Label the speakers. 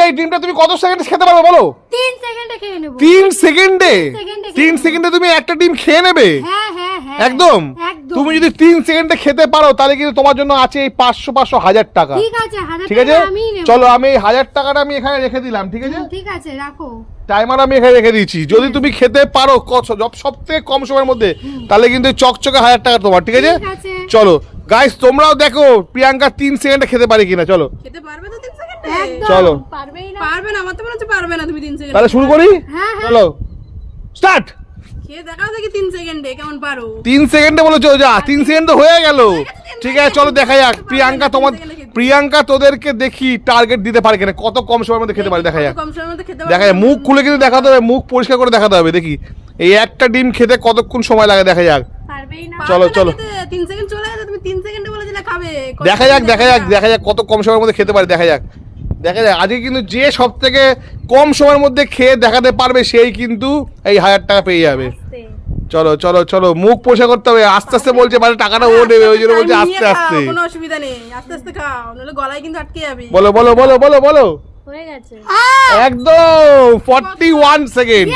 Speaker 1: প্রিয়াঙ্কা এই ডিমটা তুমি কত সেকেন্ডে খেতে পারবে বলো?
Speaker 2: 3 সেকেন্ডে খেয়ে নেব।
Speaker 1: 3 সেকেন্ডে? 3 সেকেন্ডে তুমি একটা ডিম খেয়ে নেবে?
Speaker 2: হ্যাঁ।
Speaker 1: একদম। তুমি যদি 3 সেকেন্ডে খেতে পারো তাহলে কিন্তু তোমার জন্য আছে এই 500 1000 টাকা।
Speaker 2: ঠিক আছে, 1000
Speaker 1: ঠিক আছে,
Speaker 2: টাকা আমি নেব।
Speaker 1: চলো আমি এই 1000 টাকাটা আমি এখানে রেখে দিলাম। ঠিক আছে,
Speaker 2: ঠিক আছে, রাখো।
Speaker 1: টাইমার আমি এখানে রেখে দিয়েছি। যদি তুমি খেতে পারো সব থেকে কম সময়ের মধ্যে, তাহলে কিন্তু চকচকে 1000 টাকা তোমার। ঠিক আছে, চলো গাইস তোমরাও দেখো প্রিয়াঙ্কা 3 সেকেন্ডে খেতে পারে কিনা। চলো
Speaker 3: খেতে পারবে তো 3 সেকেন্ডে?
Speaker 1: চলো।
Speaker 2: পারবেই না।
Speaker 3: পারবে না, আমার তো মনে হচ্ছে পারবে না তুমি 3 সেকেন্ডে।
Speaker 1: তাহলে শুরু করি।
Speaker 2: হ্যাঁ।
Speaker 1: চলো স্টার্ট।
Speaker 3: খেয়ে দেখাও দেখি 3 সেকেন্ডে কেমন পারো।
Speaker 1: 3 সেকেন্ডে বলেছো, যা 3 সেকেন্ড তো হয়ে গেল। ঠিক আছে চলো দেখা যাক প্রিয়াঙ্কা তোদেরকে দেখি টার্গেট দিতে পারে কিনা, কত কম সময়ের মধ্যে খেতে পারে। দেখা যাক,
Speaker 3: কম সময়ের মধ্যে খেতে
Speaker 1: দেখা যাক। মুখ খুলে কিন্তু দেখাতে হবে, মুখ পরিষ্কার করে দেখাতে হবে। দেখি এই একটা ডিম খেতে কতক্ষণ সময় লাগে। দেখা যাক,
Speaker 2: পারবেই না।
Speaker 1: চলো চলো
Speaker 3: 3 সেকেন্ড চলে গেছে, তুমি 3 সেকেন্ডে বলেছিলে খাবে।
Speaker 1: দেখা যাক কত কম সময়ের মধ্যে খেতে পারে। দেখা যাক আজকে কিন্তু যে সব থেকে কম সময়ের মধ্যে খেয়ে দেখাতে পারবে সেই কিন্তু এই 1000 টাকা পেয়ে যাবে। চলো মুখ পরিষ্কার করতে হবে। আস্তে আস্তে বলছে, মানে টাকাটা ও নেবে, ওই জন্য বলছে আস্তে আস্তে।
Speaker 3: কোনো অসুবিধা নেই, আস্তে আস্তে খাও, নাহলে গলায় কিন্তু আটকে যাবে।
Speaker 1: বলো
Speaker 2: হয়ে গেছে।
Speaker 1: একদম 41 সেকেন্ড।